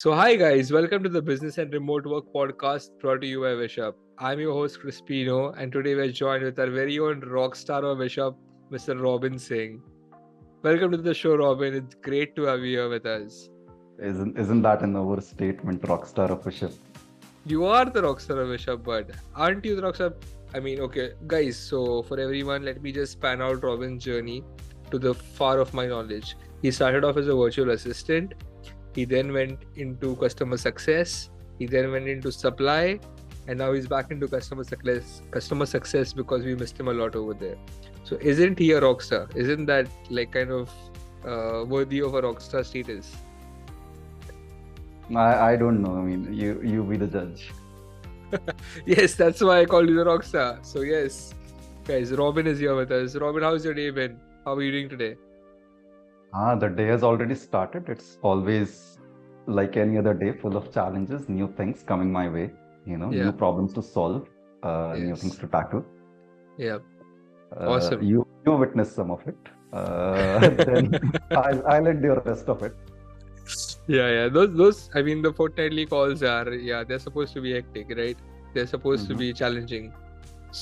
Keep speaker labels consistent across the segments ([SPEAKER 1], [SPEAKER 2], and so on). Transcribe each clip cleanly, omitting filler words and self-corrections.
[SPEAKER 1] So, hi guys, welcome to the Business and Remote Work podcast brought to you by Wishup. I'm your host Crispino, and today we're joined with our very own rock star of Wishup, Mr. Robin Singh. Welcome to the show, Robin. It's great to have you here with us.
[SPEAKER 2] Isn't that an overstatement, rockstar of Wishup?
[SPEAKER 1] You are the rock star of Wishup, but aren't you the rock star? I mean, okay, guys, so for everyone, let me just span out Robin's journey to the far of my knowledge. He started off as a virtual assistant. He then went into customer success. He then went into supply, and now he's back into customer success. Customer success because we missed him a lot over there. So, isn't he a rock star? Isn't that like kind of worthy of a rock star status?
[SPEAKER 2] I don't know. I mean, you be the judge.
[SPEAKER 1] Yes, that's why I called you the rock star. So yes, guys, Robin is here with us. Robin, how's your day been? How are you doing today?
[SPEAKER 2] The day has already started. It's always like any other day, full of challenges, new things coming my way. New
[SPEAKER 1] Yeah.
[SPEAKER 2] problems to solve, new things
[SPEAKER 1] Yes.
[SPEAKER 2] to tackle.
[SPEAKER 1] Yeah. Awesome.
[SPEAKER 2] You witnessed some of it. Then I'll endure the rest of it.
[SPEAKER 1] Yeah. Those. I mean, the fortnightly calls are. Yeah, they're supposed to be hectic, right? They're supposed to
[SPEAKER 2] Mhm.
[SPEAKER 1] be challenging.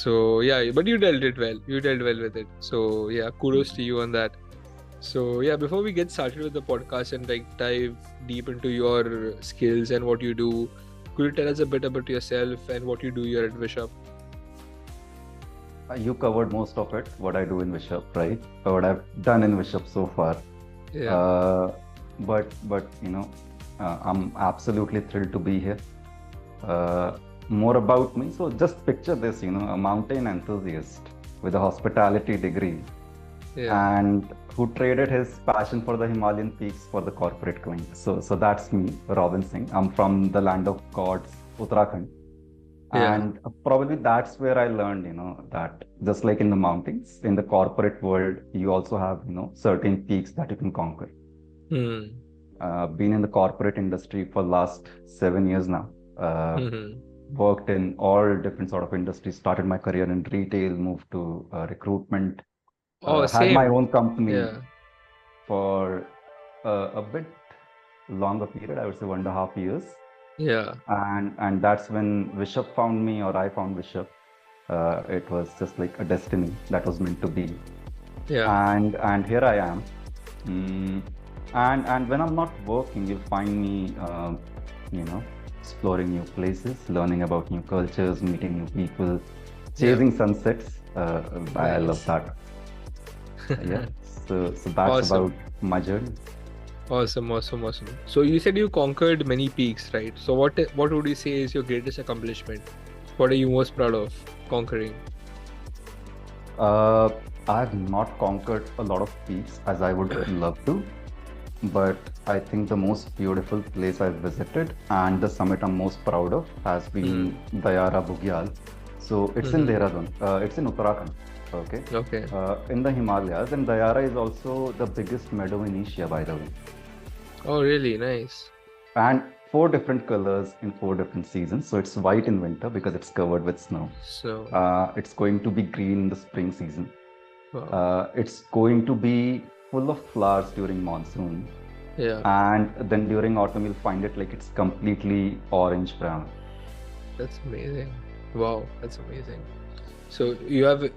[SPEAKER 1] So yeah, but you dealt it well. You dealt well with it. So yeah, kudos to you on that. So yeah, before we get started with the podcast and like dive deep into your skills and what you do, could you tell us a bit about yourself and what you do here at Wishup?
[SPEAKER 2] You covered most of it, what I do in Wishup, right? Or what I've done in Wishup so far.
[SPEAKER 1] Yeah.
[SPEAKER 2] But I'm absolutely thrilled to be here. More about me. So just picture this, a mountain enthusiast with a hospitality degree
[SPEAKER 1] Yeah.
[SPEAKER 2] and who traded his passion for the Himalayan peaks for the corporate client. So that's me, Robin Singh. I'm from the land of gods, Uttarakhand.
[SPEAKER 1] Yeah.
[SPEAKER 2] And probably that's where I learned, that just like in the mountains, in the corporate world, you also have, certain peaks that you can conquer.
[SPEAKER 1] Hmm.
[SPEAKER 2] Been in the corporate industry for last 7 years now.
[SPEAKER 1] Hmm.
[SPEAKER 2] Worked in all different sort of industries. Started my career in retail, moved to recruitment.
[SPEAKER 1] Oh,
[SPEAKER 2] Had my
[SPEAKER 1] same.
[SPEAKER 2] own company
[SPEAKER 1] Yeah.
[SPEAKER 2] for a bit longer period. I would say 1.5 years.
[SPEAKER 1] Yeah.
[SPEAKER 2] And that's when Wishup found me, or I found Wishup. It was just like a destiny that was meant to be.
[SPEAKER 1] Yeah.
[SPEAKER 2] And here I am. Mm, and when I'm not working, you'll find me, you know, exploring new places, learning about new cultures, meeting new people,
[SPEAKER 1] Yeah.
[SPEAKER 2] chasing sunsets. I love
[SPEAKER 1] Nice.
[SPEAKER 2] that. Yeah. So that's about
[SPEAKER 1] Awesome.
[SPEAKER 2] my journey.
[SPEAKER 1] Awesome. So you said you conquered many peaks, right? So what would you say is your greatest accomplishment? What are you most proud of conquering?
[SPEAKER 2] Uh, I've not conquered a lot of peaks as I would love to, but I think the most beautiful place I've visited and the summit I'm most proud of has
[SPEAKER 1] Hmm.
[SPEAKER 2] been Dayara Bugyal. So it's in
[SPEAKER 1] Hmm.
[SPEAKER 2] Dehradun. It's in Uttarakhand. Okay.
[SPEAKER 1] Okay.
[SPEAKER 2] In the Himalayas, and Dayara is also the biggest meadow in Asia, by the way.
[SPEAKER 1] Oh, really? Nice.
[SPEAKER 2] And four different colors in four different seasons. So it's white in winter because it's covered with snow.
[SPEAKER 1] So,
[SPEAKER 2] It's going to be green in the spring season.
[SPEAKER 1] wow.
[SPEAKER 2] It's going to be full of flowers during monsoon.
[SPEAKER 1] Yeah,
[SPEAKER 2] And then during autumn, you'll find it like it's completely orange brown.
[SPEAKER 1] that's amazing. Wow, that's amazing. So, you have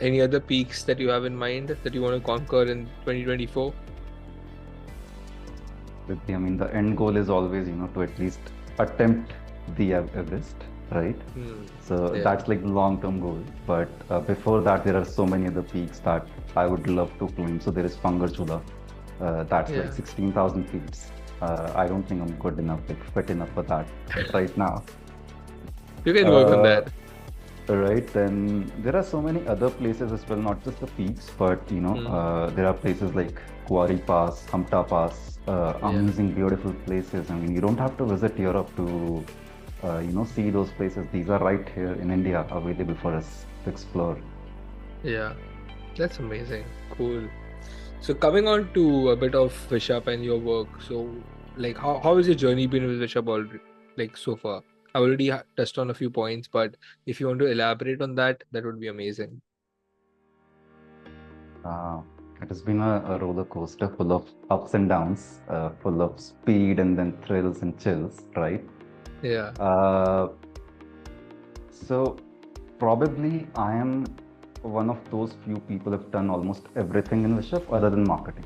[SPEAKER 1] any other peaks that you have in mind that you want to conquer in 2024?
[SPEAKER 2] I mean, the end goal is always, to at least attempt the Everest, right?
[SPEAKER 1] Hmm.
[SPEAKER 2] So
[SPEAKER 1] Yeah.
[SPEAKER 2] that's like the long-term goal. But before that, there are so many other peaks that I would love to climb. So there is Pangarchula, that's like
[SPEAKER 1] Yeah.
[SPEAKER 2] 16,000 feet. I don't think I'm good enough, like fit enough for that right now.
[SPEAKER 1] You can work on
[SPEAKER 2] Uh,
[SPEAKER 1] that.
[SPEAKER 2] right, then there are so many other places as well, not just the peaks, but
[SPEAKER 1] Hmm.
[SPEAKER 2] there are places like Kuari Pass, Hamta Pass,
[SPEAKER 1] Yeah.
[SPEAKER 2] amazing, beautiful places. I mean, you don't have to visit Europe to, see those places. These are right here in India, available for us to explore.
[SPEAKER 1] Yeah. That's amazing. Cool. So, coming on to a bit of Wishup and your work. So, like, how has your journey been with Wishup already, like, so far? I already touched on a few points, but if you want to elaborate on that, that would be amazing.
[SPEAKER 2] Uh, It has been a roller coaster full of ups and downs, full of speed and then thrills and chills, right?
[SPEAKER 1] Yeah.
[SPEAKER 2] So probably I am one of those few people who've done almost everything in Wishup other than marketing.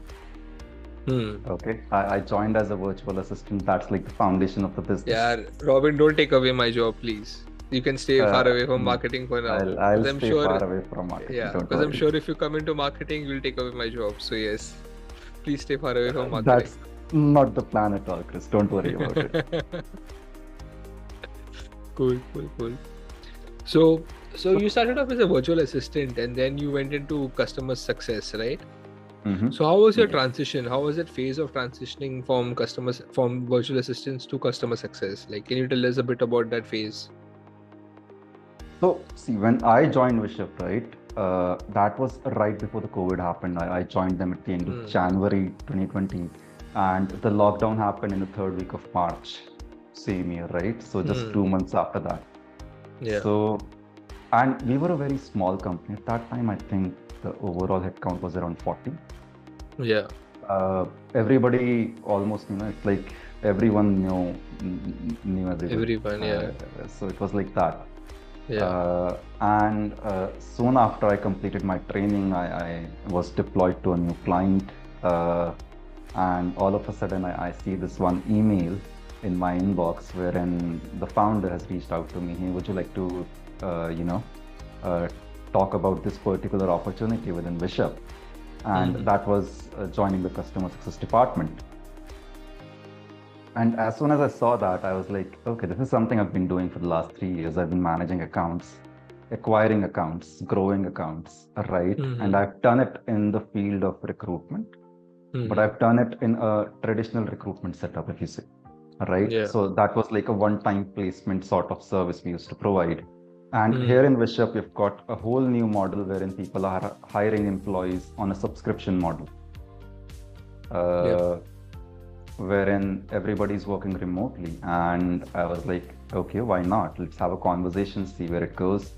[SPEAKER 2] Okay, I joined as a virtual assistant. That's like the foundation of the business.
[SPEAKER 1] Yeah, Robin, don't take away my job, please. You can stay far away from marketing for now.
[SPEAKER 2] I'll
[SPEAKER 1] 'Cause I'm
[SPEAKER 2] stay
[SPEAKER 1] sure,
[SPEAKER 2] far away from marketing.
[SPEAKER 1] yeah,
[SPEAKER 2] Don't
[SPEAKER 1] because I'm
[SPEAKER 2] worry.
[SPEAKER 1] sure if you come into marketing, you'll take away my job. So yes, please stay far away from marketing.
[SPEAKER 2] That's not the plan at all, Chris. Don't worry about it.
[SPEAKER 1] Cool. So you started off as a virtual assistant and then you went into customer success, right? So how was your transition? How was that phase of transitioning from virtual assistants to customer success? Like, can you tell us a bit about that phase?
[SPEAKER 2] So see, when I joined Wishup, right, that was right before the COVID happened. I joined them at the end of January 2020, and the lockdown happened in the third week of March, same year, right? So just 2 months after that.
[SPEAKER 1] Yeah.
[SPEAKER 2] So, and we were a very small company at that time. I think the overall headcount was around 40.
[SPEAKER 1] Yeah.
[SPEAKER 2] Everybody almost, it's like everyone knew everybody.
[SPEAKER 1] Everyone, yeah.
[SPEAKER 2] So it was like that.
[SPEAKER 1] Yeah.
[SPEAKER 2] And soon after I completed my training, I was deployed to a new client. And all of a sudden, I see this one email in my inbox wherein the founder has reached out to me. Hey, would you like to, talk about this particular opportunity within Wishup? And that was joining the customer success department. And as soon as I saw that, I was like, okay, this is something I've been doing for the last 3 years. I've been managing accounts, acquiring accounts, growing accounts, right? And I've done it in the field of recruitment, but I've done it in a traditional recruitment setup, if you say, right?
[SPEAKER 1] Yeah.
[SPEAKER 2] So that was like a one-time placement sort of service we used to provide. And here in Wishup, we've got a whole new model wherein people are hiring employees on a subscription model. Wherein everybody's working remotely. And I was like, okay, why not? Let's have a conversation, see where it goes.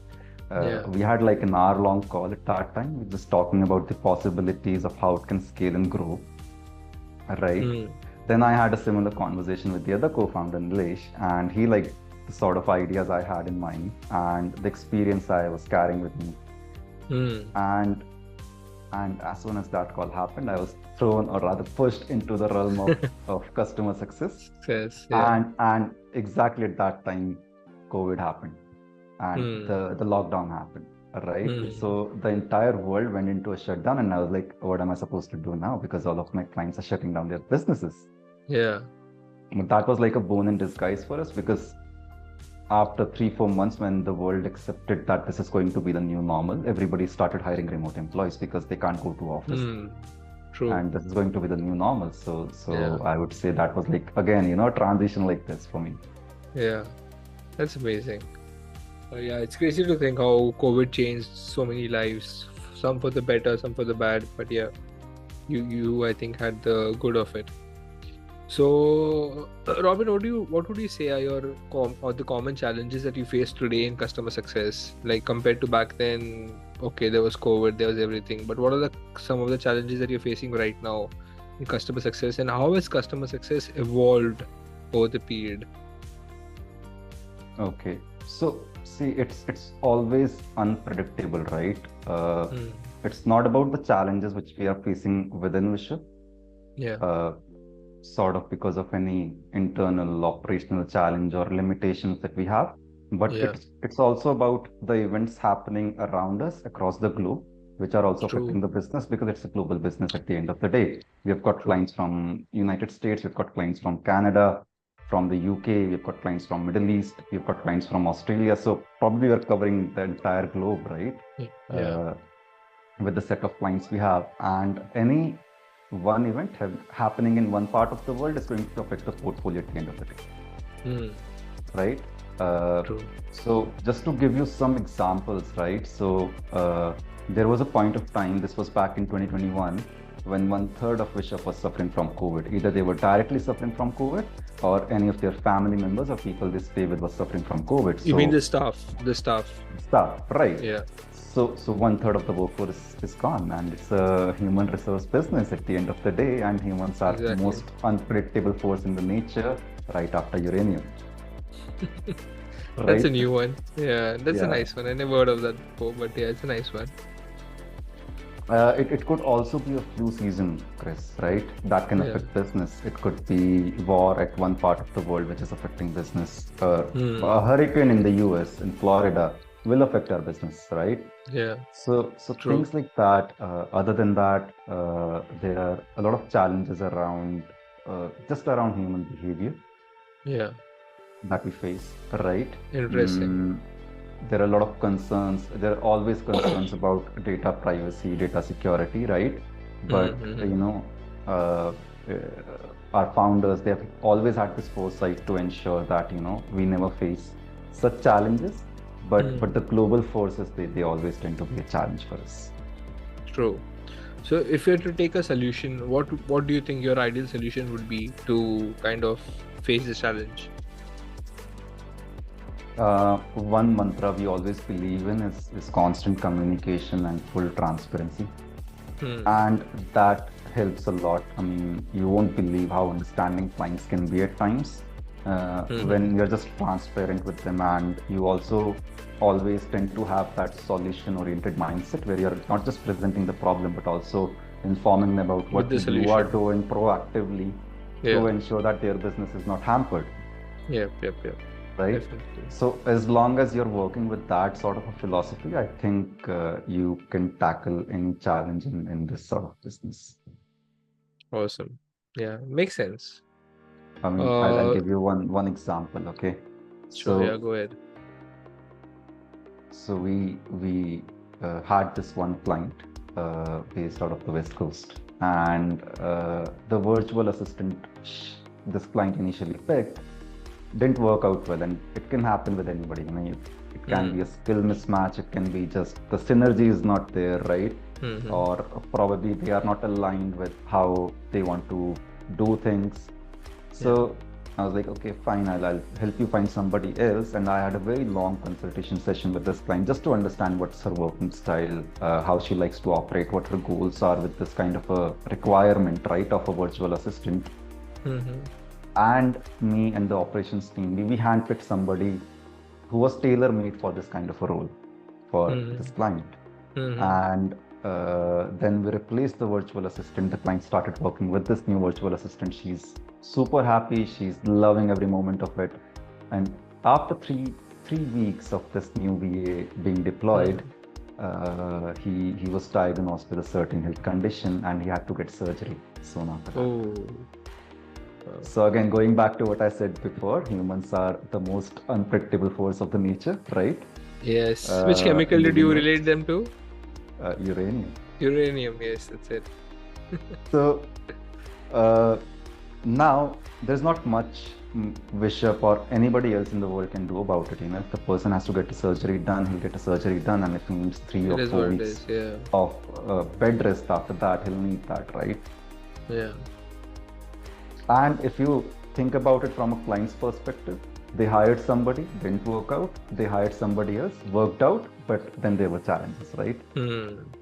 [SPEAKER 2] We had like an hour-long call at that time. We were just talking about the possibilities of how it can scale and grow, right? Then I had a similar conversation with the other co-founder, Nilesh, and he liked the sort of ideas I had in mind and the experience I was carrying with me. And as soon as that call happened, I was thrown, or rather pushed, into the realm of customer success. And exactly at that time, COVID happened and the lockdown happened, right? So the entire world went into a shutdown, and I was like, what am I supposed to do now? Because all of my clients are shutting down their businesses.
[SPEAKER 1] Yeah.
[SPEAKER 2] But that was like a boon in disguise for us, because after 3-4 months, when the world accepted that this is going to be the new normal, everybody started hiring remote employees because they can't go to office.
[SPEAKER 1] True.
[SPEAKER 2] And this is going to be the new normal. So I would say that was like, again, a transition like this for me.
[SPEAKER 1] Yeah, that's amazing. Yeah, it's crazy to think how COVID changed so many lives, some for the better, some for the bad. But yeah, you I think had the good of it. So, Robin, what would you say are the common challenges that you face today in customer success? Like compared to back then, okay, there was COVID, there was everything, but what are some of the challenges that you're facing right now in customer success, and how has customer success evolved over the period?
[SPEAKER 2] Okay, so see, it's always unpredictable, right? It's not about the challenges which we are facing within Wishup.
[SPEAKER 1] Yeah.
[SPEAKER 2] Sort of because of any internal operational challenge or limitations that we have, but it's also about the events happening around us across the globe, which are also affecting the business, because it's a global business at the end of the day. We've got clients from United States, we've got clients from Canada, from the UK, we've got clients from Middle East, we've got clients from Australia. So probably we're covering the entire globe, right? With the set of clients we have, and any one event happening in one part of the world is going to affect the portfolio at the end of the day, right? So just to give you some examples, right? So there was a point of time, this was back in 2021, when 1/3 of Wishup was suffering from COVID. Either they were directly suffering from COVID, or any of their family members or people they stay with was suffering from COVID.
[SPEAKER 1] You mean the staff?
[SPEAKER 2] Staff, right?
[SPEAKER 1] Yeah.
[SPEAKER 2] So one third of the workforce is gone, and it's a human resource business at the end of the day, and humans are the
[SPEAKER 1] Exactly.
[SPEAKER 2] most unpredictable force in the nature right after uranium,
[SPEAKER 1] That's a
[SPEAKER 2] right?
[SPEAKER 1] new one. Yeah, that's a
[SPEAKER 2] Yeah.
[SPEAKER 1] nice one. I never heard of that before, but yeah, it's a nice one.
[SPEAKER 2] It could also be a flu season, Chris, right? That can
[SPEAKER 1] Yeah.
[SPEAKER 2] affect business. It could be war at one part of the world, which is affecting business. A
[SPEAKER 1] Hmm.
[SPEAKER 2] hurricane in the US, in Florida, will affect our business, right?
[SPEAKER 1] Yeah.
[SPEAKER 2] So
[SPEAKER 1] True.
[SPEAKER 2] things like that. Other than that, there are a lot of challenges around just around human behavior
[SPEAKER 1] Yeah.
[SPEAKER 2] that we face, right?
[SPEAKER 1] Interesting.
[SPEAKER 2] Mm, there are a lot of concerns. There are always concerns about data privacy, data security, right? But
[SPEAKER 1] Mm-hmm.
[SPEAKER 2] uh, our founders, they have always had this foresight to ensure that we never face such challenges. But the global forces, they always tend to be a challenge for us.
[SPEAKER 1] True. So if you had to take a solution, what do you think your ideal solution would be to kind of face this challenge?
[SPEAKER 2] One mantra we always believe in is constant communication and full transparency.
[SPEAKER 1] Hmm.
[SPEAKER 2] And that helps a lot. I mean, you won't believe how understanding clients can be at times
[SPEAKER 1] Mm-hmm.
[SPEAKER 2] when you're just transparent with them, and you also always tend to have that solution oriented mindset where you're not just presenting the problem but also informing them about
[SPEAKER 1] With
[SPEAKER 2] what
[SPEAKER 1] the
[SPEAKER 2] you are
[SPEAKER 1] solution.
[SPEAKER 2] doing proactively to
[SPEAKER 1] Yeah.
[SPEAKER 2] ensure that their business is not hampered,
[SPEAKER 1] Yep. Yep. Yep.
[SPEAKER 2] right?
[SPEAKER 1] Definitely.
[SPEAKER 2] So as long as you're working with that sort of a philosophy, I think you can tackle any challenge in this sort of business.
[SPEAKER 1] Awesome. Yeah. Makes sense.
[SPEAKER 2] I mean, I'll
[SPEAKER 1] Uh.
[SPEAKER 2] give you one example, okay?
[SPEAKER 1] Sure. Yeah.
[SPEAKER 2] So
[SPEAKER 1] Go ahead.
[SPEAKER 2] we had this one client based out of the West Coast, and the virtual assistant this client initially picked didn't work out well, and it can happen with anybody. I mean, it can be a skill mismatch, it can be just the synergy is not there, right?
[SPEAKER 1] Mm-hmm.
[SPEAKER 2] Or probably they are not aligned with how they want to do things.
[SPEAKER 1] Yeah.
[SPEAKER 2] So I was like, okay, fine, I'll help you find somebody else. And I had a very long consultation session with this client just to understand what's her working style, how she likes to operate, what her goals are with this kind of a requirement, right, of a virtual assistant.
[SPEAKER 1] Mm-hmm.
[SPEAKER 2] And me and the operations team, we handpicked somebody who was tailor made for this kind of a role for
[SPEAKER 1] Mm-hmm.
[SPEAKER 2] this client.
[SPEAKER 1] Mm-hmm.
[SPEAKER 2] And then we replaced the virtual assistant. The client started working with this new virtual assistant. She's super happy. She's loving every moment of it. And after three weeks of this new VA being deployed,
[SPEAKER 1] Mm-hmm.
[SPEAKER 2] he was diagnosed with a certain health condition, and he had to get surgery soon after that.
[SPEAKER 1] Oh.
[SPEAKER 2] So again, going back to what I said before, humans are the most unpredictable force of the nature, right?
[SPEAKER 1] Yes. Which chemical
[SPEAKER 2] In the
[SPEAKER 1] did you
[SPEAKER 2] universe,
[SPEAKER 1] relate them to?
[SPEAKER 2] uranium.
[SPEAKER 1] Uranium. Yes, that's it.
[SPEAKER 2] So uh, now there's not much Wishup or anybody else in the world can do about it. If the person has to get a surgery done, he'll get a surgery done, and if he needs three
[SPEAKER 1] It
[SPEAKER 2] or
[SPEAKER 1] is
[SPEAKER 2] four
[SPEAKER 1] what it
[SPEAKER 2] weeks
[SPEAKER 1] is. Yeah.
[SPEAKER 2] of bed rest after that, he'll need that, right?
[SPEAKER 1] Yeah.
[SPEAKER 2] And if you think about it from a client's perspective, they hired somebody, didn't work out. They hired somebody else, worked out, but then there were challenges, right?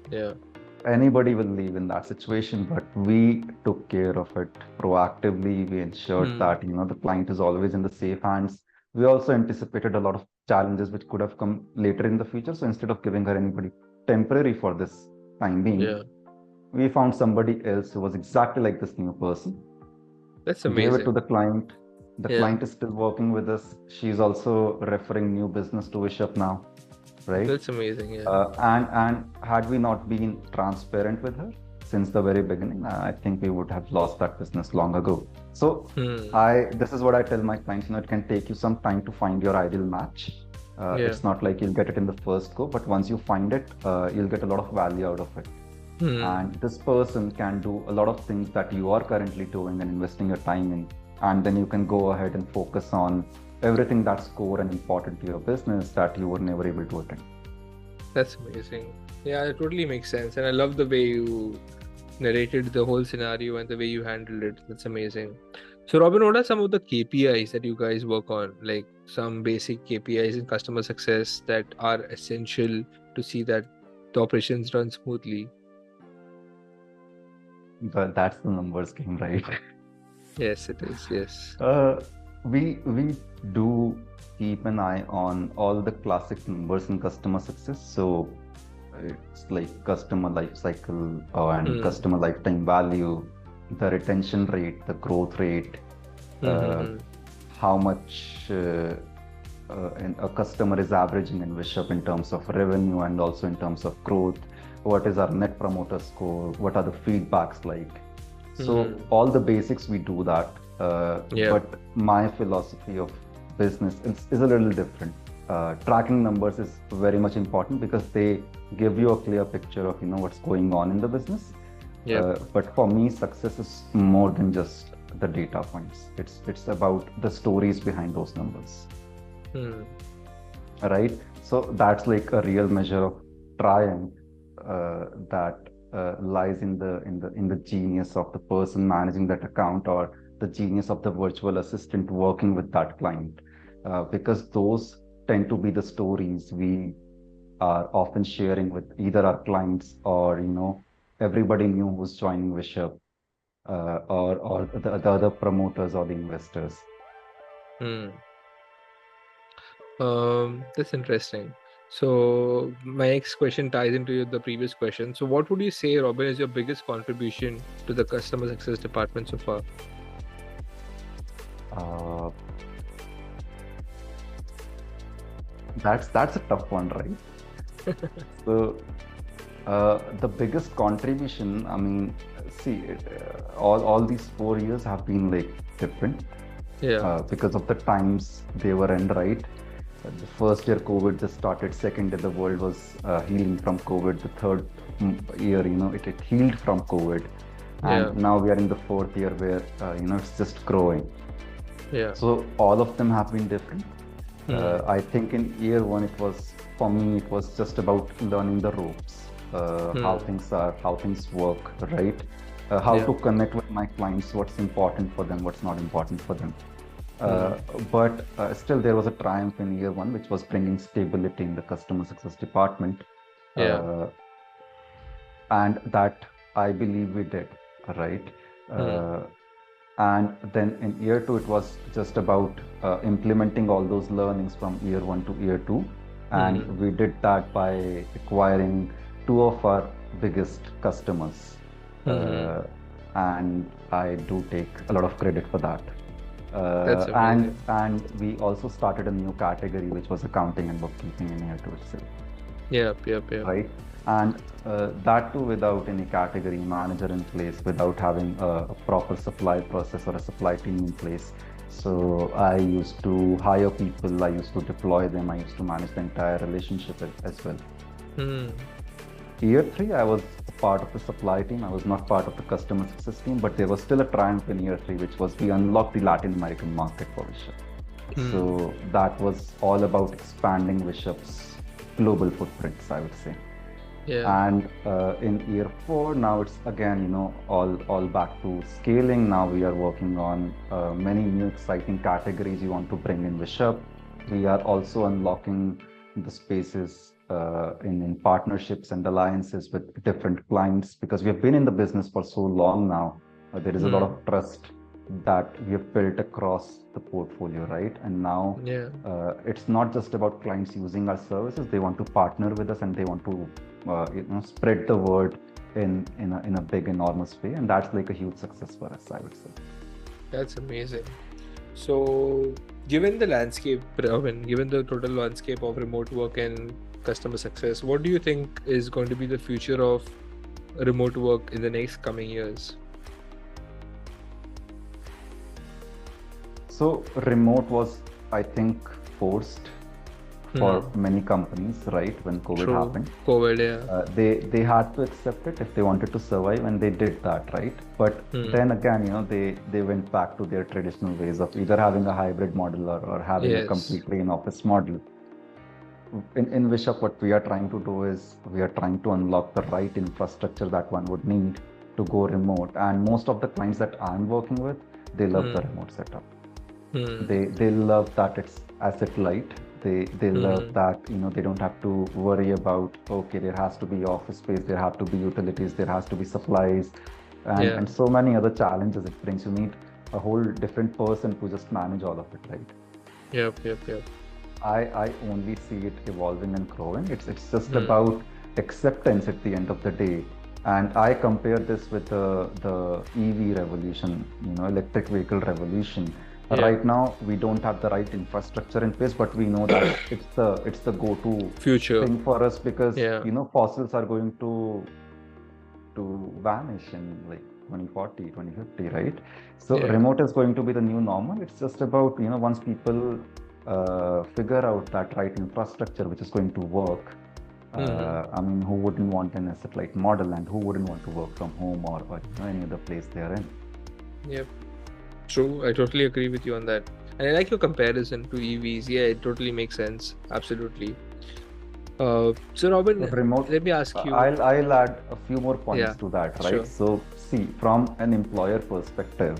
[SPEAKER 1] Yeah.
[SPEAKER 2] Anybody will leave in that situation, but we took care of it proactively. We ensured that the client is always in the safe hands. We also anticipated a lot of challenges which could have come later in the future. So instead of giving her anybody temporary for this time being,
[SPEAKER 1] Yeah.
[SPEAKER 2] we found somebody else who was exactly like this new person,
[SPEAKER 1] That's
[SPEAKER 2] gave it to
[SPEAKER 1] amazing.
[SPEAKER 2] the client. The
[SPEAKER 1] Yeah.
[SPEAKER 2] client is still working with us. She's also referring new business to Wishup now, right?
[SPEAKER 1] That's amazing. Yeah.
[SPEAKER 2] And had we not been transparent with her since the very beginning, I think we would have lost that business long ago. So this is what I tell my clients. It can take you some time to find your ideal match.
[SPEAKER 1] Yeah.
[SPEAKER 2] It's not like you'll get it in the first go, but once you find it, you'll get a lot of value out of it. And this person can do a lot of things that you are currently doing and investing your time in. And then you can go ahead and focus on everything that's core and important to your business that you were never able to attend.
[SPEAKER 1] That's amazing. Yeah, it totally makes sense. And I love the way you narrated the whole scenario and the way you handled it. That's amazing. So, Robin, what are some of the KPIs that you guys work on? Like some basic KPIs in customer success that are essential to see that the operations run smoothly.
[SPEAKER 2] But that's the numbers game, right?
[SPEAKER 1] Yes, it is. Yes.
[SPEAKER 2] We do keep an eye on all the classic numbers in customer success. So it's like customer life cycle and customer lifetime value, the retention rate, the growth rate, how much a customer is averaging in Wishup in terms of revenue and also in terms of growth. What is our net promoter score? What are the feedbacks like? So all the basics we do that. But my philosophy of business is a little different. Tracking numbers is very much important because they give you a clear picture of what's going on in the business. But for me, success is more than just the data points. It's about the stories behind those numbers. Right? So that's like a real measure of triumph that lies in the genius of the person managing that account, or the genius of the virtual assistant working with that client, because those tend to be the stories we are often sharing with either our clients or everybody new who's joining Wishup, or the other promoters or the investors.
[SPEAKER 1] That's interesting. So my next question ties into the previous question. So what would you say, Robin, is your biggest contribution to the customer success department so far?
[SPEAKER 2] That's a tough one, right? So the biggest contribution, I mean, see, all these 4 years have been like different. Because of the times they were in, right? The first year COVID just started, second year the world was healing from COVID, the third year it healed from COVID, and now we are in the fourth year where it's just growing. So all of them have been different. I think in year one, for me it was just about learning the ropes, how things are, how things work, right? How to connect with my clients, what's important for them, what's not important for them. But still there was a triumph in year one, which was bringing stability in the customer success department. And that I believe we did, right? And then in year two, it was just about implementing all those learnings from year one to year two. And we did that by acquiring 2 of our biggest customers. And I do take a lot of credit for that. And we also started a new category, which was accounting and bookkeeping in year two itself. Right? And that too without any category manager in place, without having a proper supply process or a supply team in place. So I used to hire people, I used to deploy them, I used to manage the entire relationship as well. Year three, I was part of the supply team. I was not part of the customer success team, but there was still a triumph in year three, which was we unlocked the Latin American market for Wishup. So that was all about expanding Wishup's global footprints, I would say. And in year four, now it's again, all back to scaling. Now we are working on many new exciting categories we want to bring in Wishup. We are also unlocking the spaces in partnerships and alliances with different clients, because we have been in the business for so long now. There is a lot of trust that we have built across the portfolio, right? And now it's not just about clients using our services. They want to partner with us and they want to spread the word in a big, enormous way. And that's like a huge success for us, I would say.
[SPEAKER 1] That's amazing. So given the landscape, given the total landscape of remote work and customer success, what do you think is going to be the future of remote work in the next coming years?
[SPEAKER 2] So remote was, I think, forced for many companies, right? When COVID happened, they had to accept it if they wanted to survive, and they did that, right? But then again, they went back to their traditional ways of either having a hybrid model or having a completely in-office model. In Wishup, what we are trying to do is we are trying to unlock the right infrastructure that one would need to go remote. And most of the clients that I'm working with, they love the remote setup. They love that it's asset light. They love that, they don't have to worry about, okay, there has to be office space, there have to be utilities, there has to be supplies, and so many other challenges it brings. You need a whole different person to just manage all of it, right?
[SPEAKER 1] Yep.
[SPEAKER 2] I only see it evolving and growing. It's just about acceptance at the end of the day. And I compare this with the EV revolution, electric vehicle revolution. Right now, we don't have the right infrastructure in place, but we know that it's the go-to
[SPEAKER 1] future
[SPEAKER 2] thing for us, because fossils are going to vanish in like 2040, 2050, right? So remote is going to be the new normal. It's just about, once people figure out that right infrastructure which is going to work. I mean, who wouldn't want an asset-light model, and who wouldn't want to work from home or any other place they are in?
[SPEAKER 1] Yep. True. I totally agree with you on that. And I like your comparison to EVs. Yeah, it totally makes sense. Absolutely. So Robin, let me ask you.
[SPEAKER 2] I'll add a few more points to that, right?
[SPEAKER 1] Sure.
[SPEAKER 2] So see, from an employer perspective,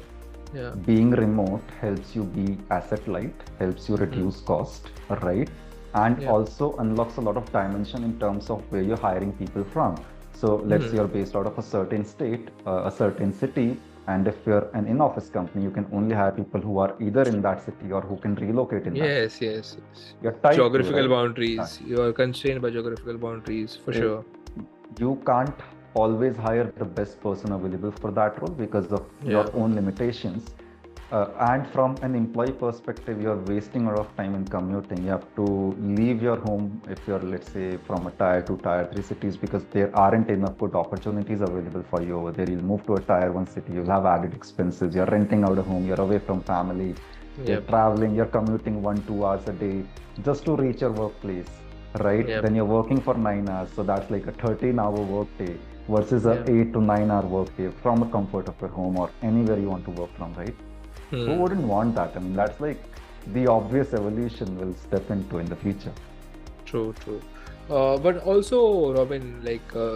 [SPEAKER 2] being remote helps you be asset light, helps you reduce cost, right? And also unlocks a lot of dimension in terms of where you're hiring people from. So let's say you're based out of a certain state, a certain city, and if you're an in-office company, you can only hire people who are either in that city or who can relocate in that city.
[SPEAKER 1] Yes.
[SPEAKER 2] You're tied
[SPEAKER 1] geographical
[SPEAKER 2] to, right?
[SPEAKER 1] boundaries. You are constrained by geographical boundaries, for sure.
[SPEAKER 2] You can't always hire the best person available for that role because of your own limitations. And from an employee perspective, you're wasting a lot of time in commuting. You have to leave your home if you're, let's say, from a tier 2, tier 3 cities, because there aren't enough good opportunities available for you over there. You'll move to a tier 1 city, you'll have added expenses, you're renting out a home, you're away from family, you're traveling, you're commuting 1-2 hours a day just to reach your workplace, right? Then you're working for 9 hours, so that's like a 13-hour work day versus a 8 to 9-hour work day from the comfort of your home or anywhere you want to work from, right? Who wouldn't want that? I mean, that's like the obvious evolution we'll step into in the future.
[SPEAKER 1] True. But also, Robin,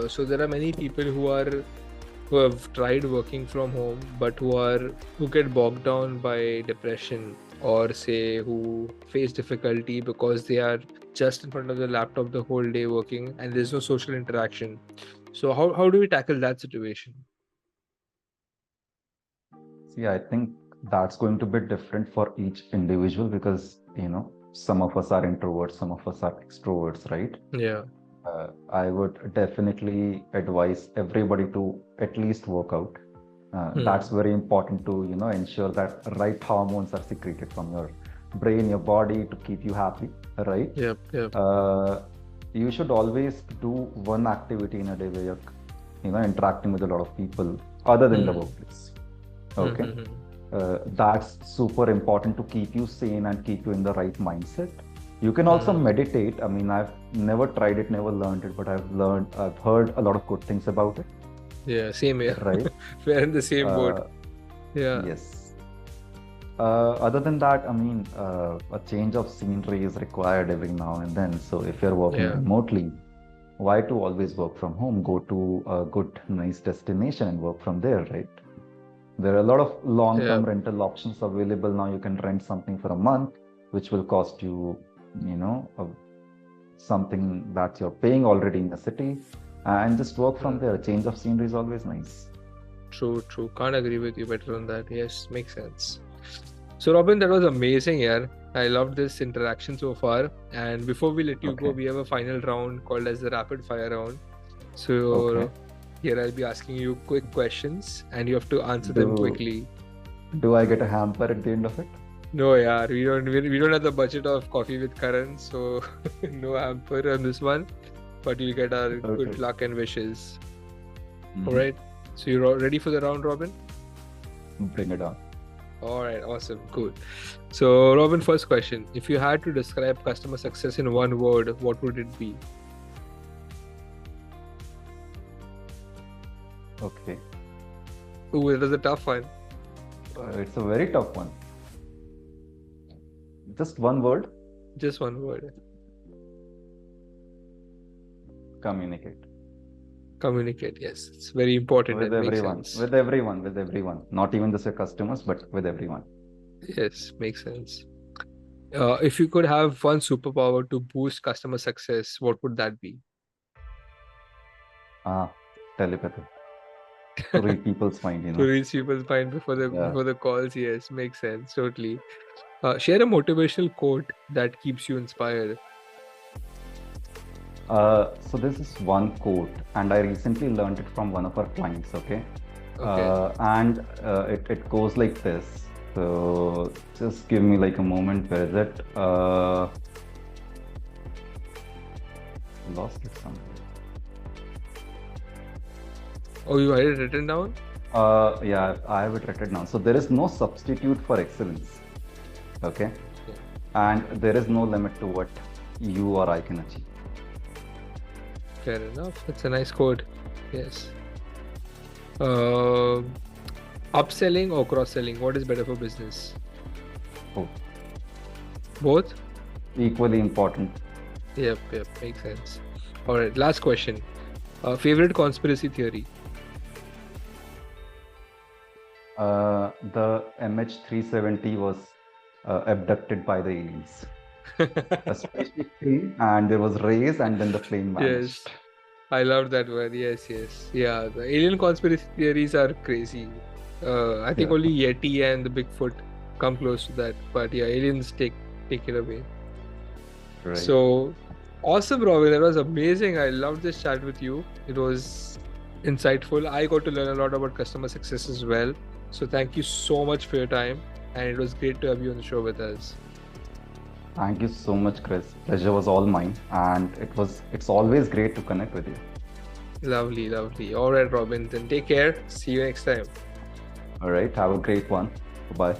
[SPEAKER 1] so there are many people who have tried working from home, but who get bogged down by depression, or say who face difficulty because they are just in front of the laptop the whole day working and there's no social interaction. So how do we tackle that situation?
[SPEAKER 2] See, I think that's going to be different for each individual, because some of us are introverts, some of us are extroverts, right? I would definitely advise everybody to at least work out. That's very important to ensure that right hormones are secreted from your brain, your body, to keep you happy, right? You should always do one activity in a day where you're interacting with a lot of people other than the workplace. Okay. That's super important to keep you sane and keep you in the right mindset. You can also meditate. I mean, I've never tried it, never learned it, but I've heard a lot of good things about it.
[SPEAKER 1] Yeah, same here.
[SPEAKER 2] Right.
[SPEAKER 1] We're in the same boat.
[SPEAKER 2] Yes. Other than that, I mean, a change of scenery is required every now and then. So if you're working remotely, why to always work from home? Go to a good, nice destination and work from there, right? There are a lot of long-term rental options available now. You can rent something for a month, which will cost you, something that you're paying already in the city, and just work from there. A change of scenery is always nice.
[SPEAKER 1] True. Can't agree with you better on that. Yes, makes sense. So Robin, that was amazing, yeah. I loved this interaction so far. And before we let you go, we have a final round called as the rapid fire round. So here I'll be asking you quick questions and you have to answer them quickly.
[SPEAKER 2] Do I get a hamper at the end of it?
[SPEAKER 1] No, yeah, we don't have the budget of coffee with Karan, so no hamper on this one. But you'll get our good luck and wishes. All right. So you're ready for the round, Robin?
[SPEAKER 2] Bring it on.
[SPEAKER 1] All right, awesome, cool. So Robin, first question: if you had to describe customer success in one word, what would it be?
[SPEAKER 2] Okay.
[SPEAKER 1] Ooh, it was a tough one.
[SPEAKER 2] It's a very tough one. Just one word?
[SPEAKER 1] Just one word.
[SPEAKER 2] Communicate.
[SPEAKER 1] Communicate, yes. It's very important.
[SPEAKER 2] With everyone. With everyone. Not even just your customers, but with everyone.
[SPEAKER 1] Yes, makes sense. If you could have one superpower to boost customer success, what would that be?
[SPEAKER 2] Telepathy. To read people's mind,
[SPEAKER 1] To reach people's mind before
[SPEAKER 2] Yeah.
[SPEAKER 1] the calls, yes, makes sense, totally. Share a motivational quote that keeps you inspired.
[SPEAKER 2] So this is one quote, and I recently learned it from one of our clients, okay?
[SPEAKER 1] Okay.
[SPEAKER 2] And it goes like this. So just give me like a moment. Where is it? Lost it somewhere.
[SPEAKER 1] Oh, you had it written down?
[SPEAKER 2] Yeah, I have it written down. So there is no substitute for excellence, okay?
[SPEAKER 1] Yeah.
[SPEAKER 2] And there is no limit to what you or I can achieve.
[SPEAKER 1] Fair enough. That's a nice quote. Yes. Uh, Upselling or cross-selling? What is better for business?
[SPEAKER 2] Oh,
[SPEAKER 1] Both?
[SPEAKER 2] equally important.
[SPEAKER 1] Yep, makes sense. All right, last question. Favorite conspiracy theory?
[SPEAKER 2] The MH370 was abducted by the aliens. A spaceship came and there was rays and then the plane
[SPEAKER 1] Yes,
[SPEAKER 2] vanished.
[SPEAKER 1] I love that one. Yes. Yeah, the alien conspiracy theories are crazy. I think
[SPEAKER 2] Yeah,
[SPEAKER 1] only Yeti and the Bigfoot come close to that. But yeah, aliens take it away.
[SPEAKER 2] right.
[SPEAKER 1] So awesome, Robin. That was amazing. I loved this chat with you. It was insightful. I got to learn a lot about customer success as well. So thank you so much for your time. And it was great to have you on the show with us.
[SPEAKER 2] Thank you so much, Chris. Pleasure was all mine, and it's always great to connect with you.
[SPEAKER 1] Lovely. All right, Robin. Then take care. See you next time.
[SPEAKER 2] All right, have a great one. Bye-bye.